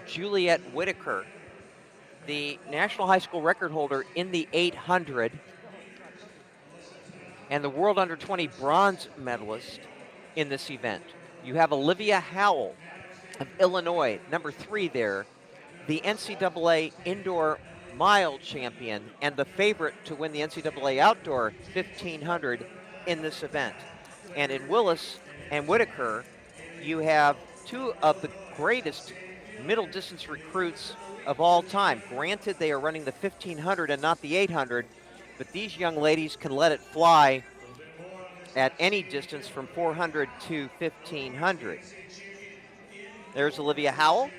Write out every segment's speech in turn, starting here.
Juliette Whittaker, the national high school record holder in the 800 and the world under 20 bronze medalist in this event. You have Olivia Howell of Illinois, number 3 there, the NCAA Indoor Mile champion and the favorite to win the NCAA Outdoor 1500 in this event. And in Willis and Whittaker, you have 2 of the greatest middle distance recruits of all time. Granted, they are running the 1500 and not the 800, but these young ladies can let it fly at any distance from 400 to 1500. There's Olivia Howell,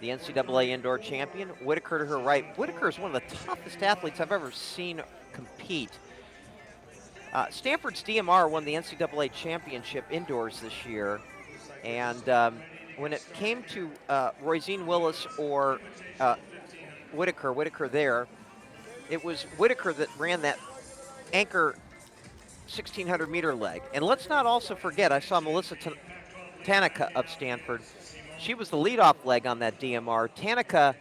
the NCAA Indoor champion. Whittaker to her right. Whittaker is one of the toughest athletes I've ever seen compete. Stanford's DMR won the NCAA championship indoors this year, and when it came to Roisin Willis or Whittaker there, it was Whittaker that ran that anchor 1,600 meter leg. And let's not also forget, I saw Melissa Tanaka of Stanford. She was the leadoff leg on that DMR. Tanaka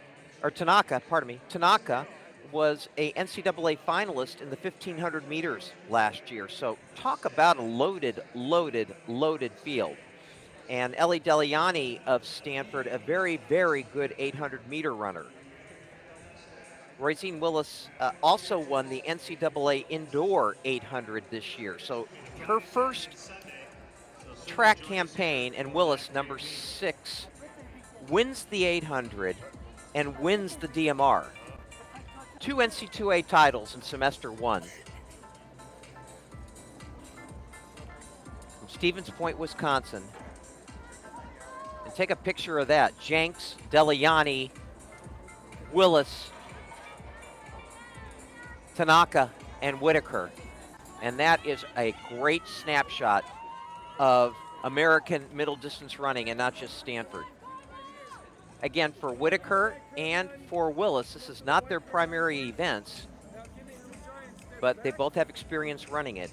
was a NCAA finalist in the 1,500 meters last year. So talk about a loaded field. And Ellie Deliani of Stanford, a very, very good 800 meter runner. Roisin Willis also won the NCAA Indoor 800 this year. So her first track campaign, and Willis, number 6, wins the 800 and wins the DMR. 2 NC2A titles in semester 1. From Stevens Point, Wisconsin. And take a picture of that. Jenks, Deliani, Willis, Tanaka, and Whittaker. And that is a great snapshot of American middle distance running and not just Stanford. Again, for Whittaker and for Willis, this is not their primary events, but they both have experience running it.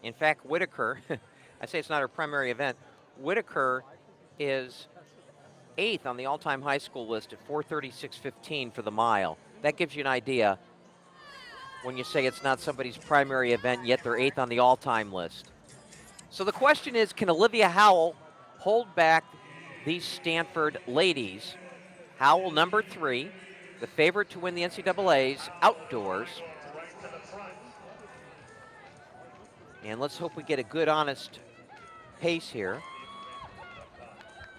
In fact, Whittaker, I say it's not her primary event, Whittaker is 8th on the all-time high school list at 4:36.15 for the mile. That gives you an idea when you say it's not somebody's primary event, yet they're 8th on the all-time list. So the question is, can Olivia Howell hold back these Stanford ladies? Howell, number 3, the favorite to win the NCAA's outdoors. And let's hope we get a good, honest pace here.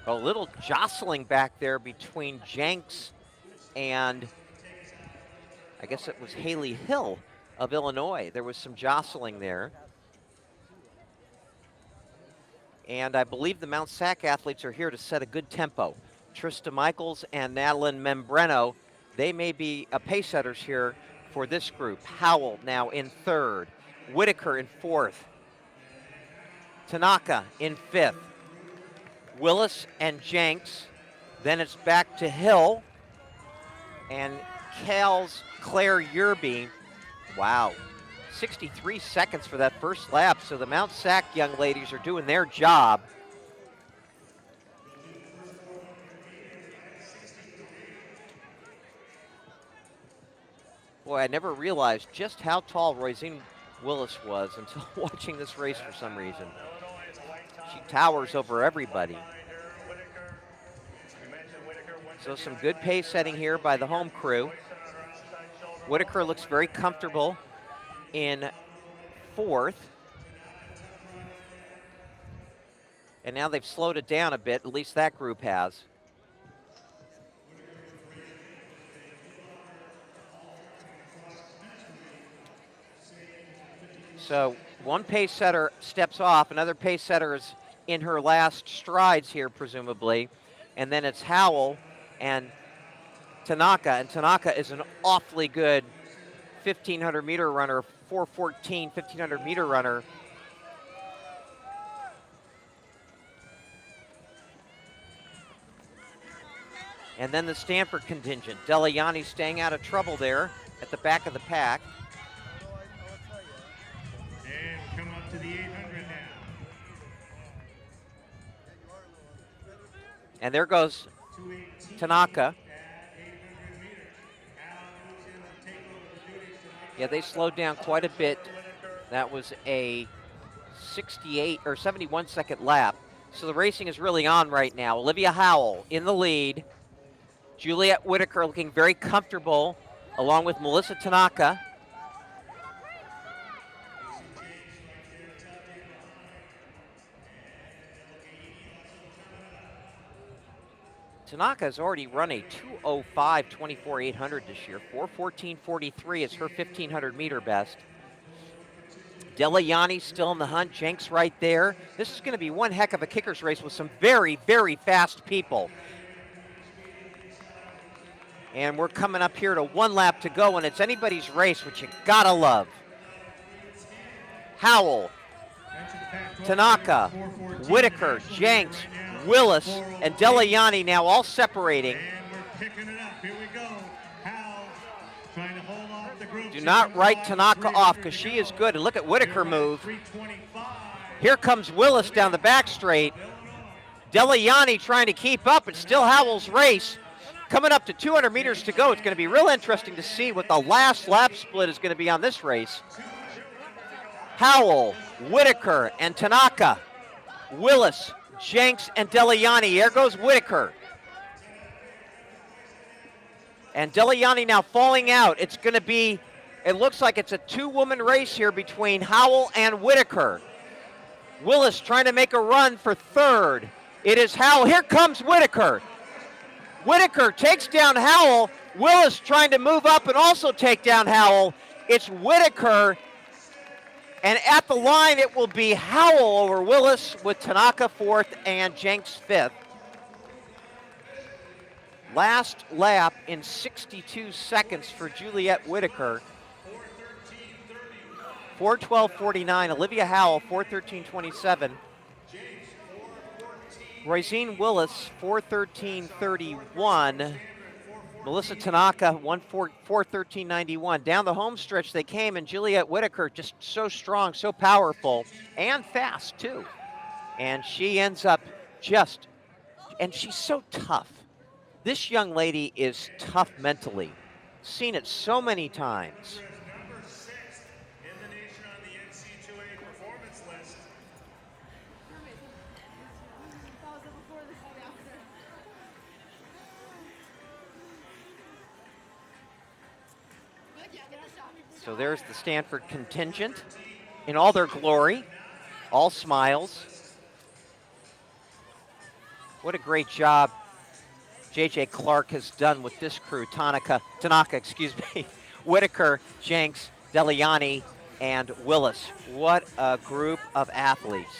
A little jostling back there between Jenks and I guess it was Haley Hill of Illinois. There was some jostling there. And I believe the Mount SAC athletes are here to set a good tempo. Trista Michaels and Madeline Membreno, they may be pace setters here for this group. Howell now in 3rd. Whittaker in 4th. Tanaka in 5th. Willis and Jenks. Then it's back to Hill. And Cal's Claire Yerby. Wow. 63 seconds for that first lap. So the Mount SAC young ladies are doing their job. Boy, I never realized just how tall Roisin Willis was until watching this race for some reason. She towers over everybody. So some good pace setting here by the home crew. Whittaker looks very comfortable in 4th. And now they've slowed it down a bit, at least that group has. So one pace setter steps off, another pace setter is in her last strides here, presumably. And then it's Howell and Tanaka is an awfully good 1,500 meter runner, 4:14 1,500 meter runner. And then the Stanford contingent. Deliani staying out of trouble there. at the back of the pack. And come up to the 800 now. And there goes Tanaka. Yeah, they slowed down quite a bit. That was a 68 or 71 second lap. So the racing is really on right now. Olivia Howell in the lead. Juliette Whittaker looking very comfortable, along with Melissa Tanaka. Tanaka has already run a 2:05 24 800 this year. 4:14.43 is her 1,500 meter best. Delayanni still in the hunt. Jenks right there. This is going to be one heck of a kicker's race with some very, very fast people. And we're coming up here to 1 lap to go, and it's anybody's race, which you gotta love. Howell, Tanaka, Whittaker, Jenks, Willis, and Delayanni now all separating. And we're picking it up. Here we go. Howell trying to hold off the group. Do not write Tanaka off because she is good. And look at Whittaker move. Here comes Willis down the back straight. Delayanni trying to keep up. It's still Howell's race. Coming up to 200 meters to go. It's going to be real interesting to see what the last lap split is going to be on this race. Howell, Whittaker, and Tanaka. Willis, Jenks, and Delayanni. There goes Whittaker. And Delayanni now falling out. It's going to be, it looks like it's a 2-woman race here between Howell and Whittaker. Willis trying to make a run for 3rd. It is Howell. Here comes Whittaker. Whittaker takes down Howell. Willis trying to move up and also take down Howell. It's Whittaker. And at the line, it will be Howell over Willis with Tanaka 4th and Jenks 5th. Last lap in 62 seconds for Juliette Whittaker. 4:12.49. Olivia Howell, 4:13.27. Roisin Willis, 4:13.31. Melissa Tanaka, 4:13.91. Down the home stretch they came, and Juliette Whittaker just so strong, so powerful, and fast too. And she ends up and she's so tough. This young lady is tough mentally. Seen it so many times. Number 6 in the nation on the NCAA performance list. So there's the Stanford contingent in all their glory, all smiles. What a great job J.J. Clark has done with this crew. Tanaka, Whittaker, Jenks, Delayanni, and Willis. What a group of athletes.